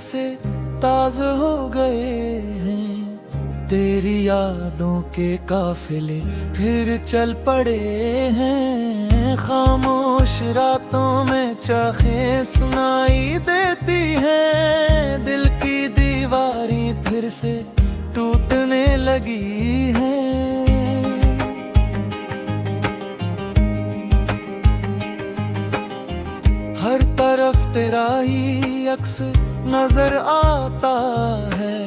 से ताज़ हो गए हैं। तेरी यादों के काफिले फिर चल पड़े हैं। खामोश रातों में चाहें सुनाई देती हैं। दिल की दीवारें फिर से टूटने लगी हैं। हर तरफ तेरा ही अक्स नजर आता है।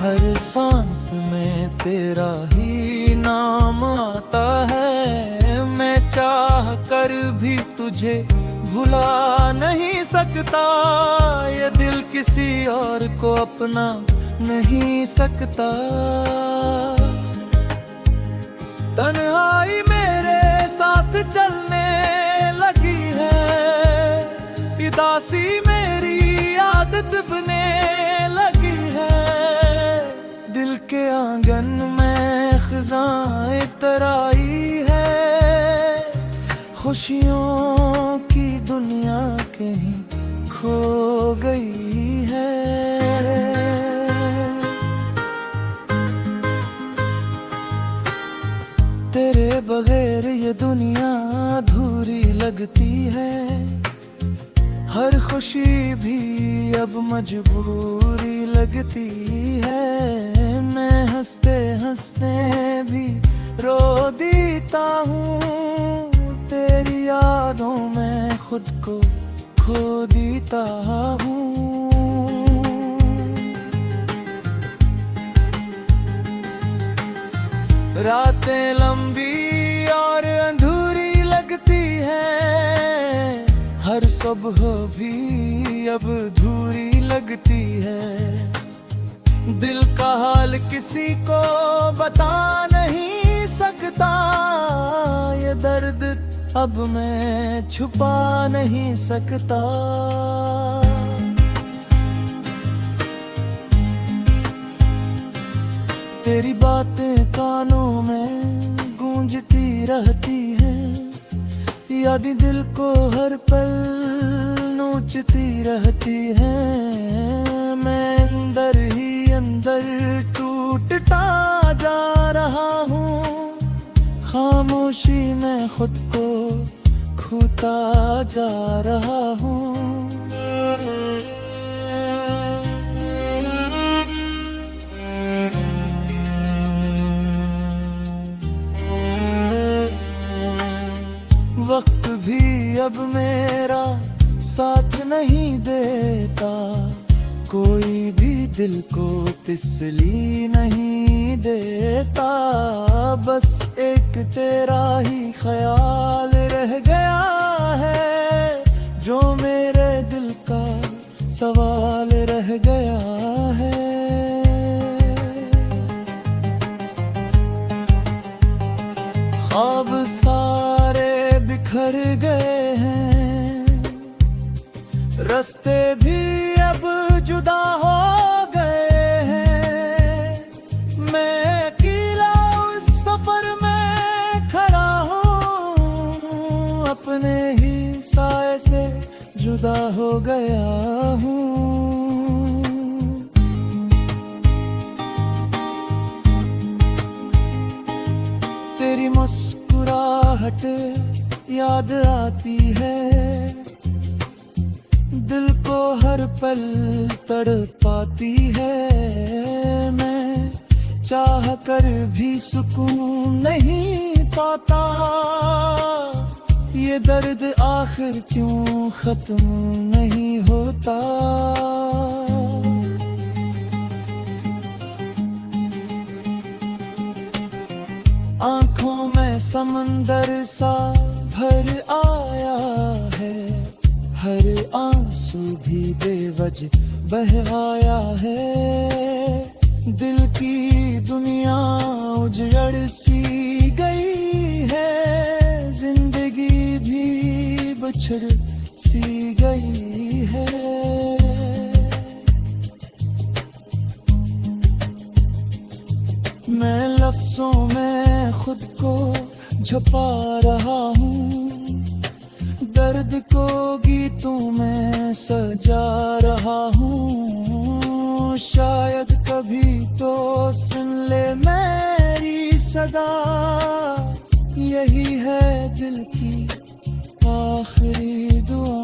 हर सांस में तेरा ही नाम आता है। मैं चाह कर भी तुझे भुला नहीं सकता। ये दिल किसी और को अपना नहीं सकता। तन्हाई मेरे साथ चलने लगी है। उदासी मेरी आदत बने लगी है। दिल के आंगन में खिज़ाएं तराई है। खुशियों की दुनिया कहीं खो गई है। तेरे बगैर ये दुनिया अधूरी लगती है। हर खुशी भी अब मजबूरी लगती है। मैं हंसते हंसते भी रो देता हूँ। तेरी यादों में खुद को खो देता हूँ। रातें लंबी और अधूरी लगती हैं। हर सुबह भी अब अधूरी लगती है। दिल का हाल किसी को बता नहीं सकता। ये दर्द अब मैं छुपा नहीं सकता। तेरी बातें कानों में गूंजती रहती हैं। यादें दिल को हर पल नोचती रहती हैं। मैं अंदर ही अंदर टूटता जा रहा हूँ। खामोशी में खुद को खोता जा रहा हूँ। वक्त भी अब मेरा साथ नहीं देता। कोई भी दिल को तसल्ली नहीं देता। बस एक तेरा ही ख्याल रह गया है। जो मेरे दिल का सवाल रह गया है। ख्वाब सारे बिखर गए हैं। रास्ते भी अब जुदा हो गए हैं। मैं अकेला उस सफर में खड़ा हूँ। अपने ही साए से जुदा हो गया हूँ। तेरी मुस्कुराहट याद आती है। दिल को हर पल तड़पाती है। मैं चाह कर भी सुकून नहीं पाता। ये दर्द आखिर क्यों खत्म नहीं होता। आंखों में समंदर सा भर आया है। हर आंसू भी बेवजह बह आया है। दिल की दुनिया उजड़ सी गई है। जिंदगी भी बिछड़ सी गई है। मैं लफ्जों में खुद को छुपा रहा हूँ। दर्द को गीतों में सजा रहा हूँ। शायद कभी तो सुन ले मेरी सदा, यही है दिल की आखिरी दुआ।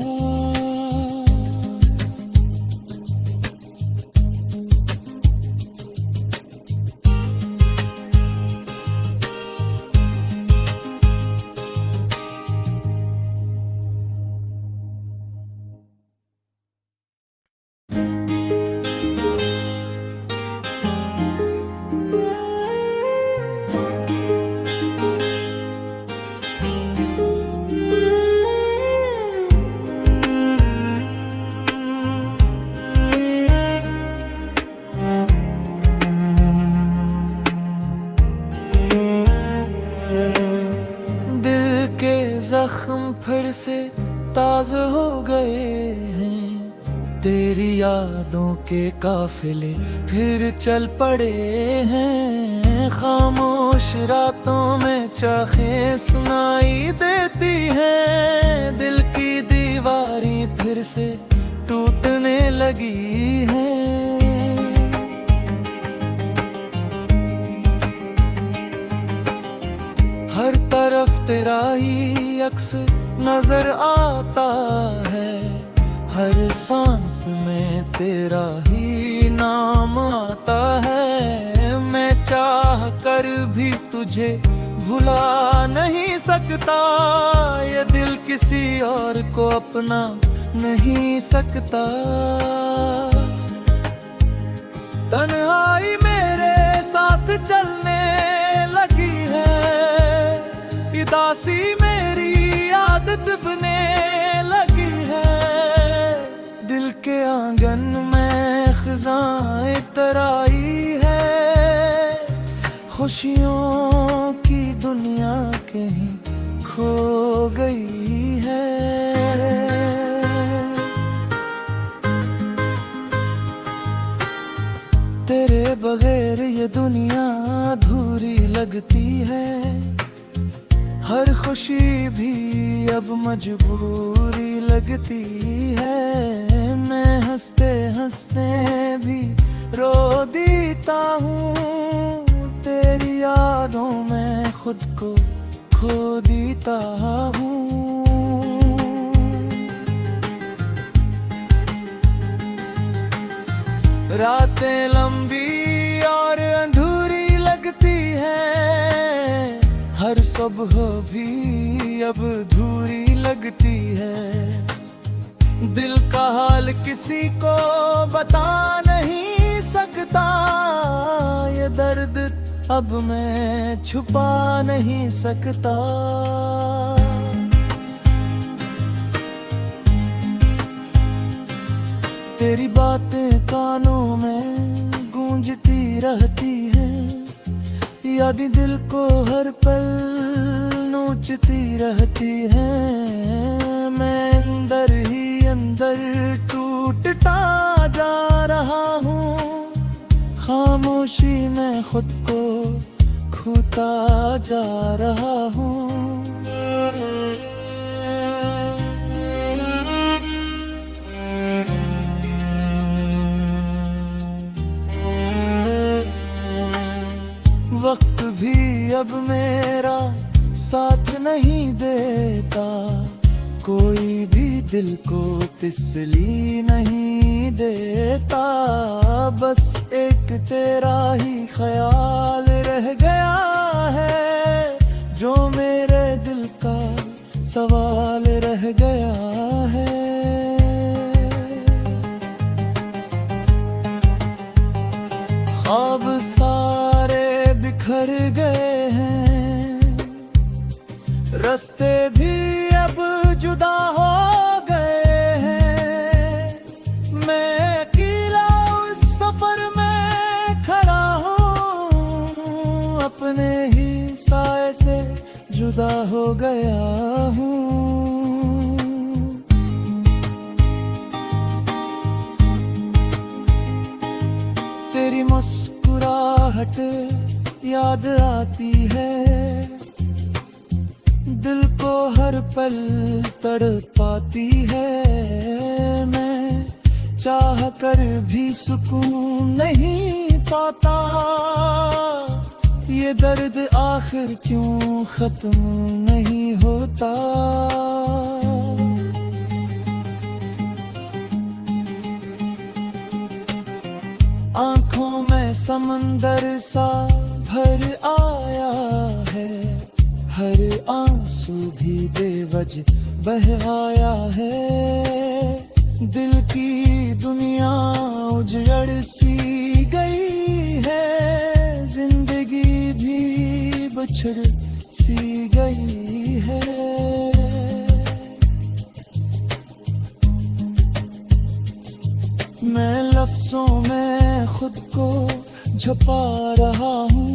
जख्म फिर से ताज़ा हो गए हैं, तेरी यादों के काफिले फिर चल पड़े हैं। खामोश रातों में चाहें सुनाई देती हैं, दिल की दीवारें फिर से टूटने लगी हैं। हर तरफ तेरा ही अक्स नजर आता है, हर सांस में तेरा ही नाम आता है। मैं चाह कर भी तुझे भुला नहीं सकता, ये दिल किसी और को अपना नहीं सकता। तन्हाई मेरे साथ चलने लगी है, उदासी मेरी आदत बने लगी है। दिल के आंगन में खिज़ाएं तराई है, खुशियों की दुनिया कहीं खो गई है। तेरे बगैर ये दुनिया अधूरी लगती है, हर खुशी भी अब मजबूरी लगती है। मैं हंसते हंसते भी रो देता हूँ, तेरी यादों में खुद को खो देता हूँ। रातें लंबी और अधूरी लगती हैं, हर सुबह भी अब धूरी लगती है। दिल का हाल किसी को बता नहीं सकता, ये दर्द अब मैं छुपा नहीं सकता। तेरी बातें कानों में गूंजती रहती हैं, यादें दिल को हर पल नोचती रहती हैं। मैं अंदर ही अंदर टूटता जा रहा हूँ, खामोशी में खुद को खोता जा रहा हूँ। वक्त भी अब मेरा साथ नहीं देता, कोई भी दिल को तसल्ली नहीं देता। बस एक तेरा ही ख्याल रह गया है, जो मेरे दिल का सवाल रह गया है। ख्वाब सारे बिखर गए हैं, रास्ते भी अब जुदा हो गए हैं। मैं अकेला उस सफर में खड़ा हूँ, अपने ही साए से जुदा हो गया हूँ। तेरी मुस्कुराहट याद आती है, दिल को हर पल तड़पाती है। मैं चाह कर भी सुकून नहीं पाता, ये दर्द आखिर क्यों खत्म नहीं होता। आंखों में समंदर सा भर आया है, हर आंसू भी बेवजह बह आया है। दिल की दुनिया उजड़ सी गई है, जिंदगी भी बछड़ सी गई है। मैं लफ्जों में खुद को छुपा रहा हूँ,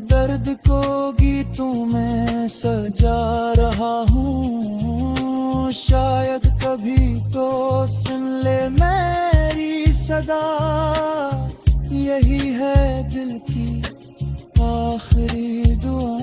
दर्द को गीतों में सजा रहा हूँ। शायद कभी तो सुन ले मेरी सदा, यही है दिल की आखिरी दुआ।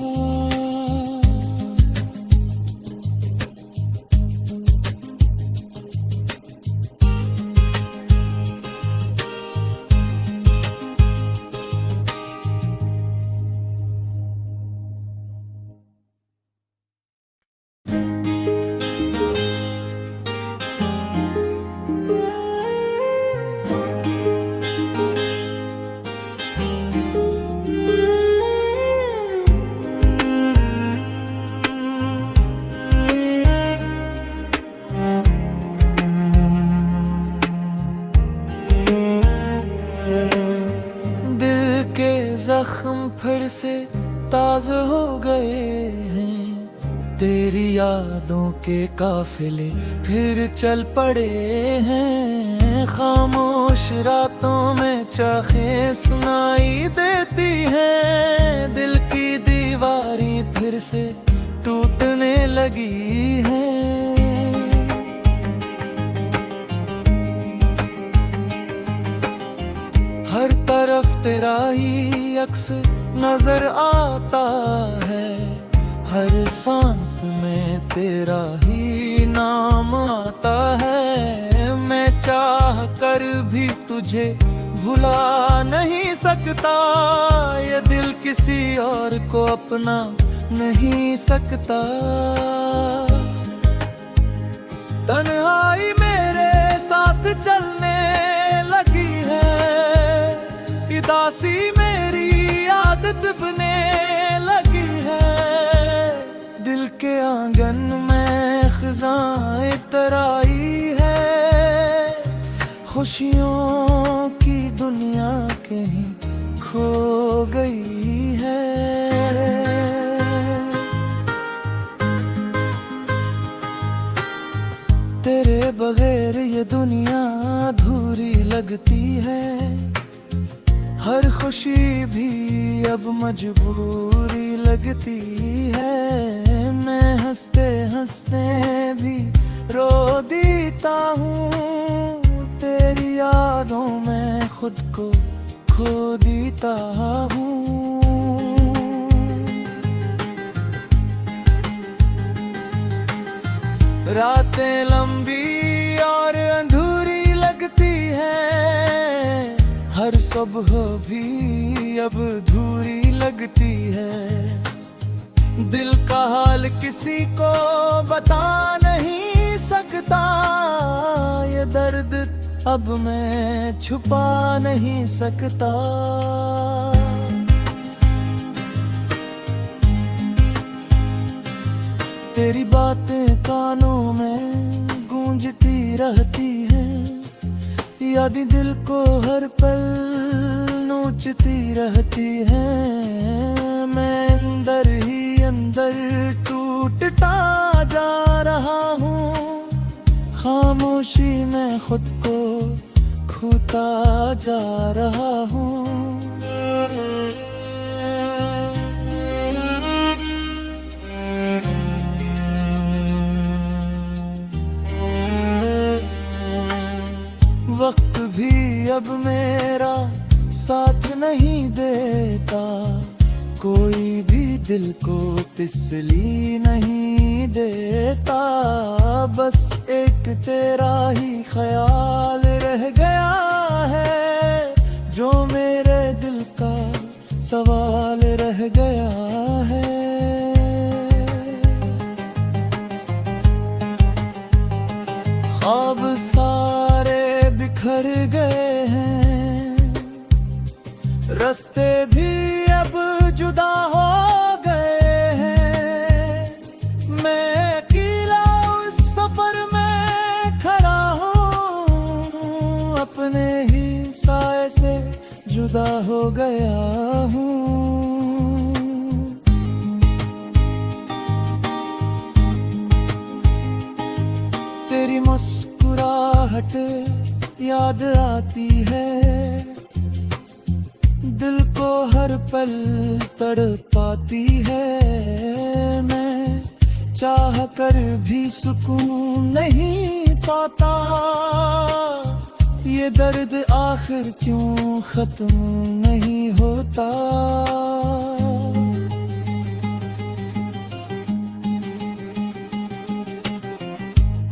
जख्म फिर से ताज़ा हो गए हैं, तेरी यादों के काफिले फिर चल पड़े हैं। खामोश रातों में चाहें सुनाई देती हैं, दिल की दीवारी फिर से टूटने लगी है। हर तरफ तेरा ही अक्स नजर आता है, हर सांस में तेरा ही नाम आता है। मैं चाह कर भी तुझे भुला नहीं सकता, ये दिल किसी और को अपना नहीं सकता। तन्हाई मेरे साथ चलने लगी है, उदासी मेरी आदत बने लगी है। दिल के आंगन में खिज़ाएं तराई है, खुशियों की दुनिया कहीं खो गई है। तेरे बगैर ये दुनिया अधूरी लगती है, हर खुशी भी अब मजबूरी लगती है। मैं हंसते हंसते भी रो देता हूँ, तेरी यादों में खुद को खो देता हूँ। रातें लंबी और अधूरी लगती हैं, हर सुबह भी अब धूरी लगती है। दिल का हाल किसी को बता नहीं सकता, ये दर्द अब मैं छुपा नहीं सकता। तेरी बातें कानों में गूंजती रहती हैं, यादें दिल को हर पल नोचती रहती हैं। मैं अंदर ही अंदर टूटता जा रहा हूँ, खामोशी में खुद को खोता जा रहा हूँ। वक्त भी अब मेरा साथ नहीं देता, कोई भी दिल को तिसली नहीं देता, बस एक तेरा ही ख्याल रह गया है, जो मेरे दिल का सवाल रह गया है। ख्वाब सारे बिखर गए हैं, रास्ते भी अब जुदा हो गए हैं। मैं अकेला उस सफर में खड़ा हूँ, अपने ही साए से जुदा हो गया हूँ। तेरी मुस्कुराहट याद आती है, दिल को हर पल तड़पाती है। मैं चाह कर भी सुकून नहीं पाता, ये दर्द आखिर क्यों खत्म नहीं होता।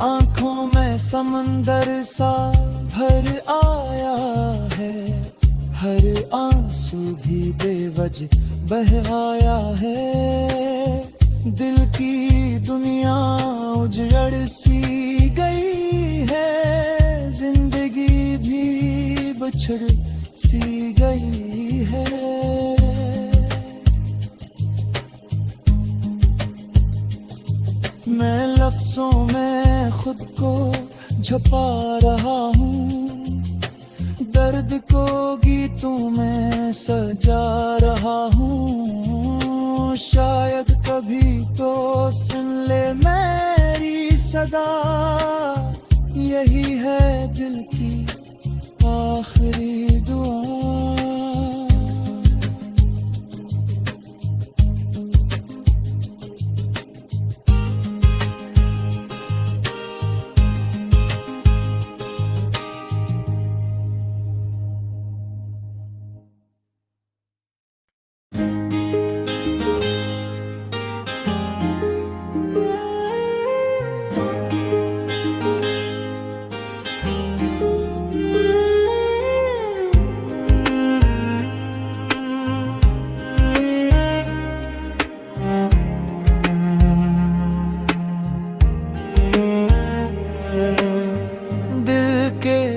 आंखों में समंदर सा भर आया है, हर आंसू भी बेवजह बह आया है। दिल की दुनिया उजड़ सी गई है, जिंदगी भी बिछड़ सी गई है। मैं लफ्जों में खुद को छुपा रहा हूँ, दर्द को गीतों में सजा रहा हूँ। शायद कभी तो सुन ले मेरी सदा, यही है दिल की आखिरी दुआ।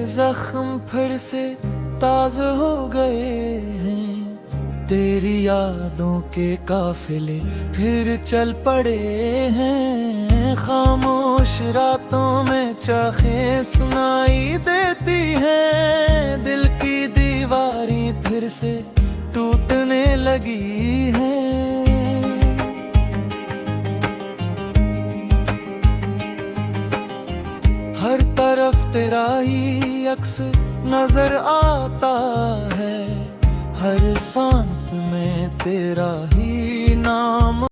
जख्म फिर से ताज़ा हो गए हैं, तेरी यादों के काफिले फिर चल पड़े हैं। खामोश रातों में चाहें सुनाई देती हैं, दिल की दीवारी फिर से टूटने लगी है। हर तरफ तेरा ही अक्स नजर आता है, हर सांस में तेरा ही नाम